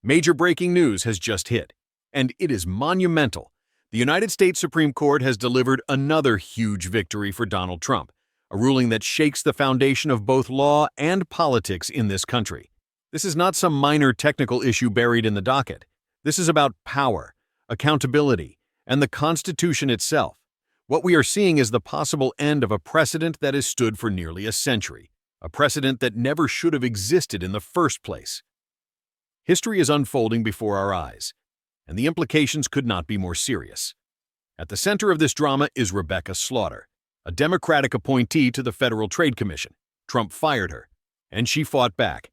Major breaking news has just hit, and it is monumental. The United States Supreme Court has delivered another huge victory for Donald Trump, a ruling that shakes the foundation of both law and politics in this country. This is not some minor technical issue buried in the docket. This is about power, accountability, and the Constitution itself. What we are seeing is the possible end of a precedent that has stood for nearly a century, a precedent that never should have existed in the first place. History is unfolding before our eyes, and the implications could not be more serious. At the center of this drama is Rebecca Slaughter, a Democratic appointee to the Federal Trade Commission. Trump fired her, and she fought back.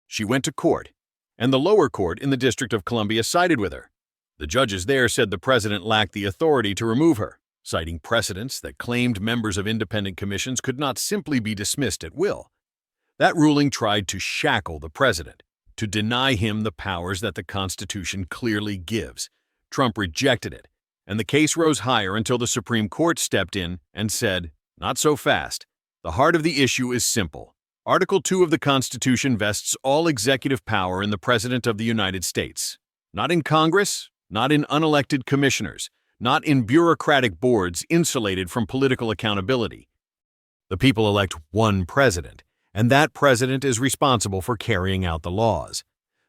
She went to court, and the lower court in the District of Columbia sided with her. The judges there said the president lacked the authority to remove her, citing precedents that claimed members of independent commissions could not simply be dismissed at will. That ruling tried to shackle the president, to deny him the powers that the Constitution clearly gives. Trump rejected it, and the case rose higher until the Supreme Court stepped in and said, "Not so fast. The heart of the issue is simple. Article 2 of the Constitution vests all executive power in the President of the United States. Not in Congress, not in unelected commissioners, not in bureaucratic boards insulated from political accountability. The people elect one president, and that president is responsible for carrying out the laws.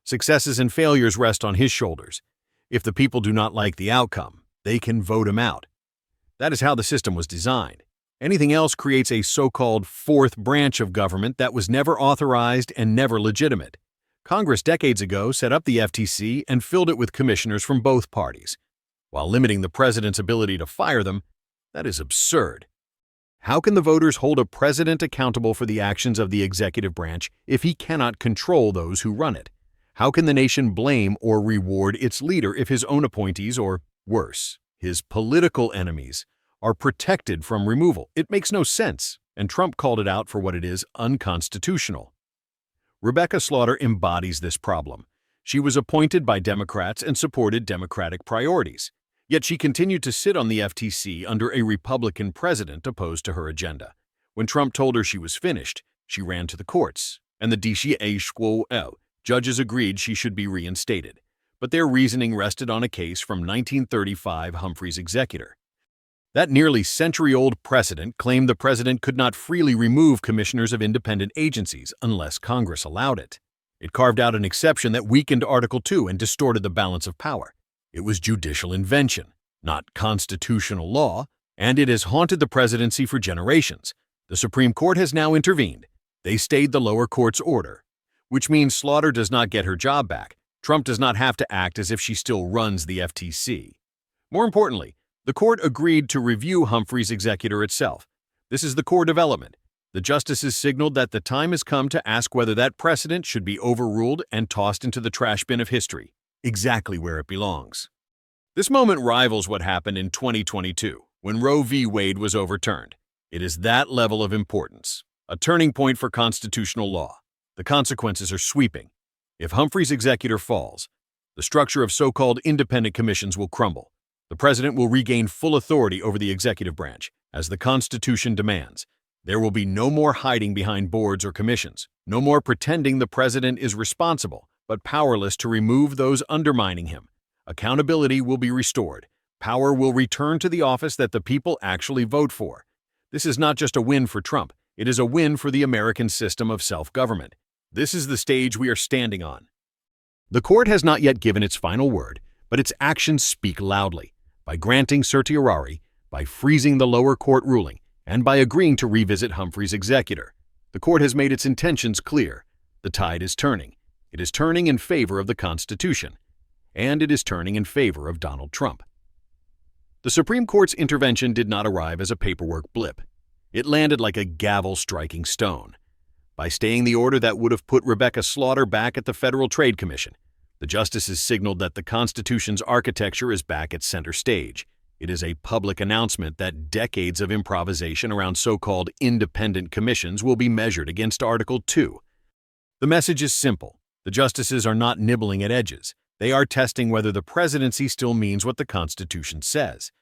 Successes and failures rest on his shoulders. If the people do not like the outcome, they can vote him out. That is how the system was designed. Anything else creates a so-called fourth branch of government that was never authorized and never legitimate. Congress decades ago set up the FTC and filled it with commissioners from both parties. While limiting the president's ability to fire them, that is absurd. How can the voters hold a president accountable for the actions of the executive branch if he cannot control those who run it? How can the nation blame or reward its leader if his own appointees, or worse, his political enemies, are protected from removal? It makes no sense, and Trump called it out for what it is: unconstitutional. Rebecca Slaughter embodies this problem. She was appointed by Democrats and supported Democratic priorities. Yet she continued to sit on the FTC under a Republican president opposed to her agenda. When Trump told her she was finished, she ran to the courts, and the DCA judges agreed she should be reinstated. But their reasoning rested on a case from 1935 Humphrey's Executor. That nearly century-old precedent claimed the president could not freely remove commissioners of independent agencies unless Congress allowed it. It carved out an exception that weakened Article 2 and distorted the balance of power. It was judicial invention, not constitutional law, and it has haunted the presidency for generations. The Supreme Court has now intervened. They stayed the lower court's order, which means Slaughter does not get her job back. Trump does not have to act as if she still runs the FTC. More importantly, the court agreed to review Humphrey's Executor itself. This is the core development. The justices signaled that the time has come to ask whether that precedent should be overruled and tossed into the trash bin of history, exactly where it belongs. This moment rivals what happened in 2022, when Roe v. Wade was overturned. It is that level of importance, a turning point for constitutional law. The consequences are sweeping. If Humphrey's Executor falls, the structure of so-called independent commissions will crumble. The president will regain full authority over the executive branch, as the Constitution demands. There will be no more hiding behind boards or commissions, no more pretending the president is responsible, but powerless to remove those undermining him. Accountability will be restored. Power will return to the office that the people actually vote for. This is not just a win for Trump, it is a win for the American system of self-government. This is the stage we are standing on. The court has not yet given its final word, but its actions speak loudly. By granting certiorari, by freezing the lower court ruling, and by agreeing to revisit Humphrey's Executor, the court has made its intentions clear. The tide is turning. It is turning in favor of the Constitution, and it is turning in favor of Donald Trump. The Supreme Court's intervention did not arrive as a paperwork blip. It landed like a gavel-striking stone. By staying the order that would have put Rebecca Slaughter back at the Federal Trade Commission, the justices signaled that the Constitution's architecture is back at center stage. It is a public announcement that decades of improvisation around so-called independent commissions will be measured against Article 2. The message is simple. The justices are not nibbling at edges. They are testing whether the presidency still means what the Constitution says.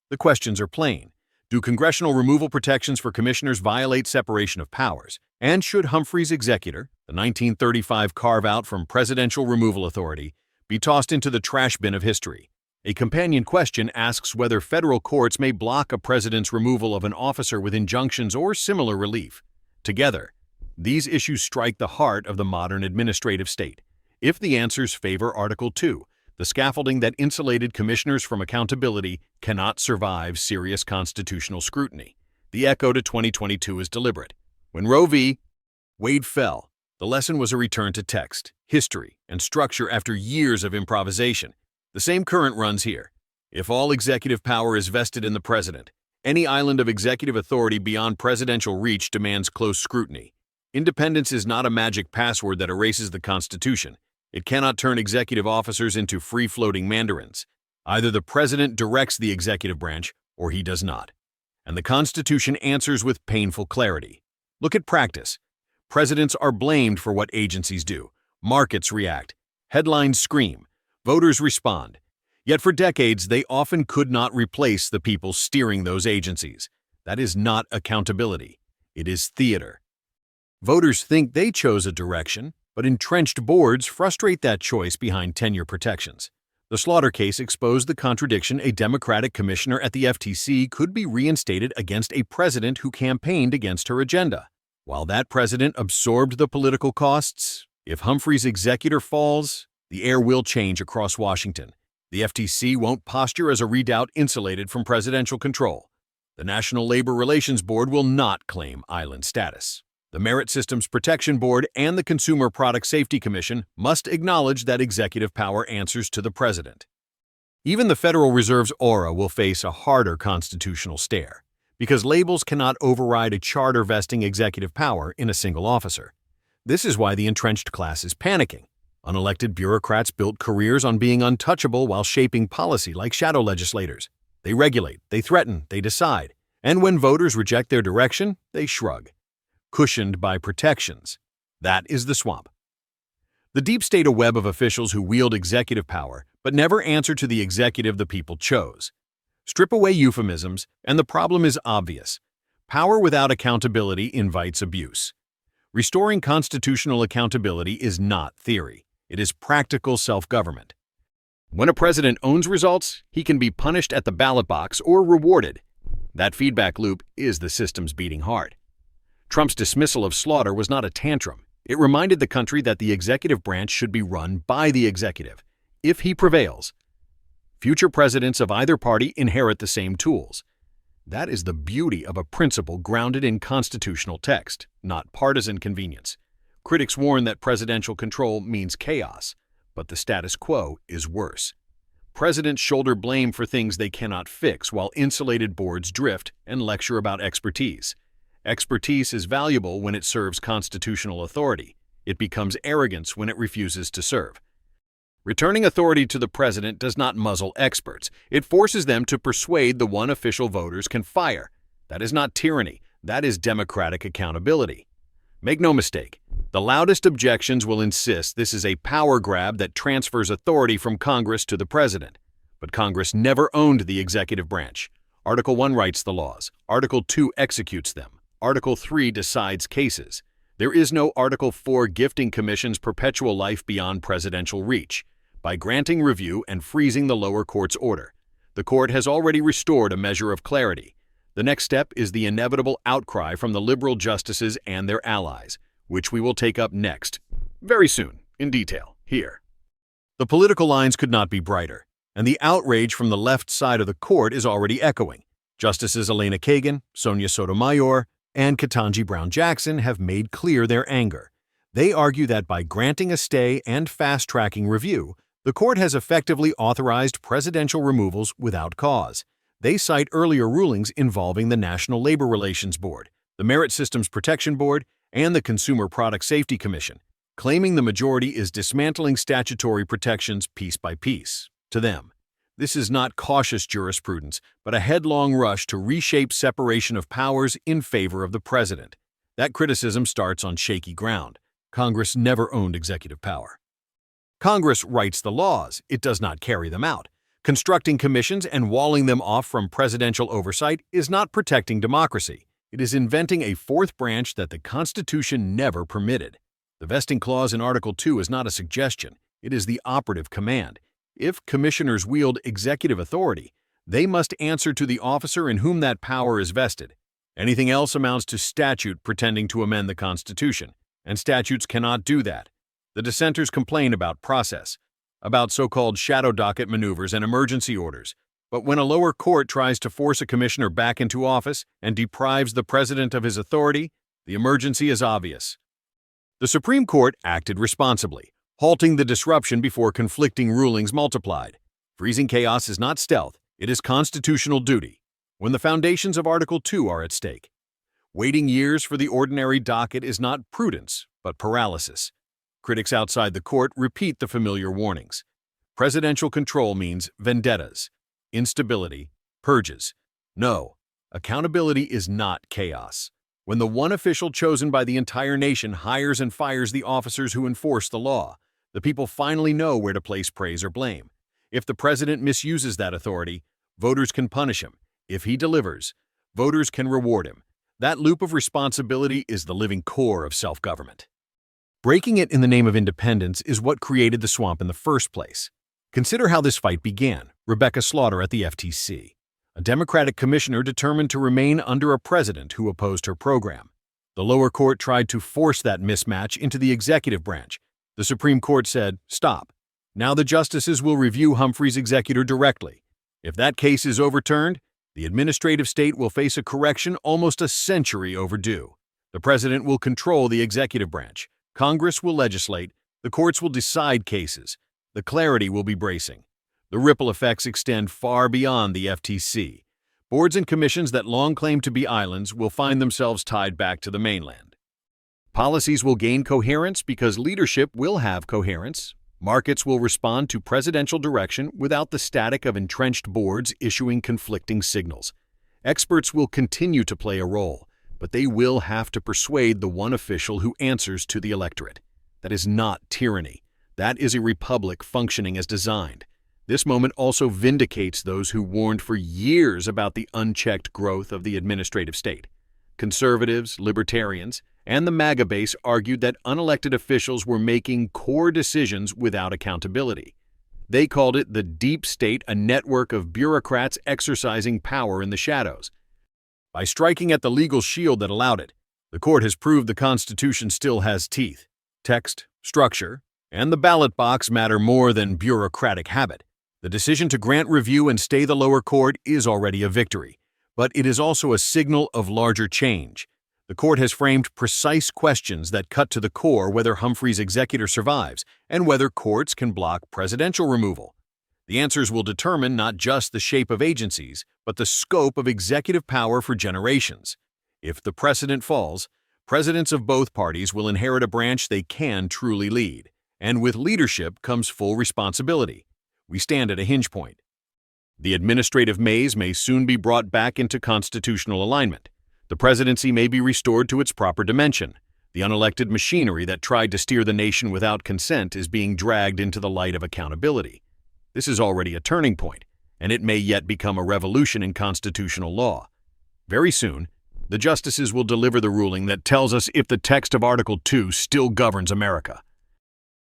The questions are plain. Do congressional removal protections for commissioners violate separation of powers? And should Humphrey's Executor, the 1935 carve-out from presidential removal authority, be tossed into the trash bin of history. A companion question asks whether federal courts may block a president's removal of an officer with injunctions or similar relief. Together, these issues strike the heart of the modern administrative state. If the answers favor Article 2, the scaffolding that insulated commissioners from accountability cannot survive serious constitutional scrutiny. The echo to 2022 is deliberate. When Roe v. Wade fell, the lesson was a return to text, history, and structure after years of improvisation. The same current runs here. If all executive power is vested in the president, any island of executive authority beyond presidential reach demands close scrutiny. Independence is not a magic password that erases the Constitution. It cannot turn executive officers into free-floating mandarins. Either the president directs the executive branch, or he does not. And the Constitution answers with painful clarity. Look at practice. Presidents are blamed for what agencies do. Markets react. Headlines scream. Voters respond. Yet for decades, they often could not replace the people steering those agencies. That is not accountability. It is theater. Voters think they chose a direction, but entrenched boards frustrate that choice behind tenure protections. The Slaughter case exposed the contradiction. A Democratic commissioner at the FTC could be reinstated against a president who campaigned against her agenda. While that president absorbed the political costs, if Humphrey's executor falls, the air will change across Washington. The FTC won't posture as a redoubt insulated from presidential control. The National Labor Relations Board will not claim island status. The Merit Systems Protection Board and the Consumer Product Safety Commission must acknowledge that executive power answers to the president. Even the Federal Reserve's aura will face a harder constitutional stare, because labels cannot override a charter vesting executive power in a single officer. This is why the entrenched class is panicking. Unelected bureaucrats built careers on being untouchable while shaping policy like shadow legislators. They regulate, they threaten, they decide, and when voters reject their direction, they shrug. Cushioned by protections. That is the swamp. The deep state, a web of officials who wield executive power but never answer to the executive the people chose. Strip away euphemisms, and the problem is obvious. Power without accountability invites abuse. Restoring constitutional accountability is not theory. It is practical self-government. When a president owns results, he can be punished at the ballot box or rewarded. That feedback loop is the system's beating heart. Trump's dismissal of Slaughter was not a tantrum. It reminded the country that the executive branch should be run by the executive. If he prevails, future presidents of either party inherit the same tools. That is the beauty of a principle grounded in constitutional text, not partisan convenience. Critics warn that presidential control means chaos, but the status quo is worse. Presidents shoulder blame for things they cannot fix while insulated boards drift and lecture about expertise. Expertise is valuable when it serves constitutional authority. It becomes arrogance when it refuses to serve. Returning authority to the president does not muzzle experts. It forces them to persuade the one official voters can fire. That is not tyranny. That is democratic accountability. Make no mistake, the loudest objections will insist this is a power grab that transfers authority from Congress to the president. But Congress never owned the executive branch. Article 1 writes the laws. Article 2 executes them. Article 3 decides cases. There is no Article 4 gifting commissions perpetual life beyond presidential reach. By granting review and freezing the lower court's order, the court has already restored a measure of clarity. The next step is the inevitable outcry from the liberal justices and their allies, which we will take up next, very soon, in detail, here. The political lines could not be brighter, and the outrage from the left side of the court is already echoing. Justices Elena Kagan, Sonia Sotomayor, and Ketanji Brown Jackson have made clear their anger. They argue that by granting a stay and fast-tracking review, the court has effectively authorized presidential removals without cause. They cite earlier rulings involving the National Labor Relations Board, the Merit Systems Protection Board, and the Consumer Product Safety Commission, claiming the majority is dismantling statutory protections piece by piece. To them, this is not cautious jurisprudence, but a headlong rush to reshape separation of powers in favor of the president. That criticism starts on shaky ground. Congress never owned executive power. Congress writes the laws, it does not carry them out. Constructing commissions and walling them off from presidential oversight is not protecting democracy. It is inventing a fourth branch that the Constitution never permitted. The vesting clause in Article 2 is not a suggestion, it is the operative command. If commissioners wield executive authority, they must answer to the officer in whom that power is vested. Anything else amounts to statute pretending to amend the Constitution, and statutes cannot do that. The dissenters complain about process, about so-called shadow docket maneuvers and emergency orders. But when a lower court tries to force a commissioner back into office and deprives the president of his authority, the emergency is obvious. The Supreme Court acted responsibly, halting the disruption before conflicting rulings multiplied. Freezing chaos is not stealth, it is constitutional duty, when the foundations of Article 2 are at stake. Waiting years for the ordinary docket is not prudence, but paralysis. Critics outside the court repeat the familiar warnings. Presidential control means vendettas, instability, purges. No, accountability is not chaos. When the one official chosen by the entire nation hires and fires the officers who enforce the law, the people finally know where to place praise or blame. If the president misuses that authority, voters can punish him. If he delivers, voters can reward him. That loop of responsibility is the living core of self-government. Breaking it in the name of independence is what created the swamp in the first place. Consider how this fight began. Rebecca Slaughter at the FTC, a Democratic commissioner determined to remain under a president who opposed her program. The lower court tried to force that mismatch into the executive branch. The Supreme Court said, "Stop. Now the justices will review Humphrey's executor directly. If that case is overturned, the administrative state will face a correction almost a century overdue. The president will control the executive branch. Congress will legislate. The courts will decide cases. The clarity will be bracing. The ripple effects extend far beyond the FTC. Boards and commissions that long claimed to be islands will find themselves tied back to the mainland. Policies will gain coherence because leadership will have coherence. Markets will respond to presidential direction without the static of entrenched boards issuing conflicting signals. Experts will continue to play a role, but they will have to persuade the one official who answers to the electorate. That is not tyranny. That is a republic functioning as designed. This moment also vindicates those who warned for years about the unchecked growth of the administrative state. Conservatives, libertarians, and the MAGA base argued that unelected officials were making core decisions without accountability. They called it the deep state, a network of bureaucrats exercising power in the shadows. By striking at the legal shield that allowed it, the court has proved the Constitution still has teeth. Text, structure, and the ballot box matter more than bureaucratic habit. The decision to grant review and stay the lower court is already a victory, but it is also a signal of larger change. The court has framed precise questions that cut to the core whether Humphrey's executor survives and whether courts can block presidential removal. The answers will determine not just the shape of agencies, but the scope of executive power for generations. If the precedent falls, presidents of both parties will inherit a branch they can truly lead, and with leadership comes full responsibility. We stand at a hinge point. The administrative maze may soon be brought back into constitutional alignment. The presidency may be restored to its proper dimension. The unelected machinery that tried to steer the nation without consent is being dragged into the light of accountability. This is already a turning point, and it may yet become a revolution in constitutional law. Very soon, the justices will deliver the ruling that tells us if the text of Article 2 still governs America.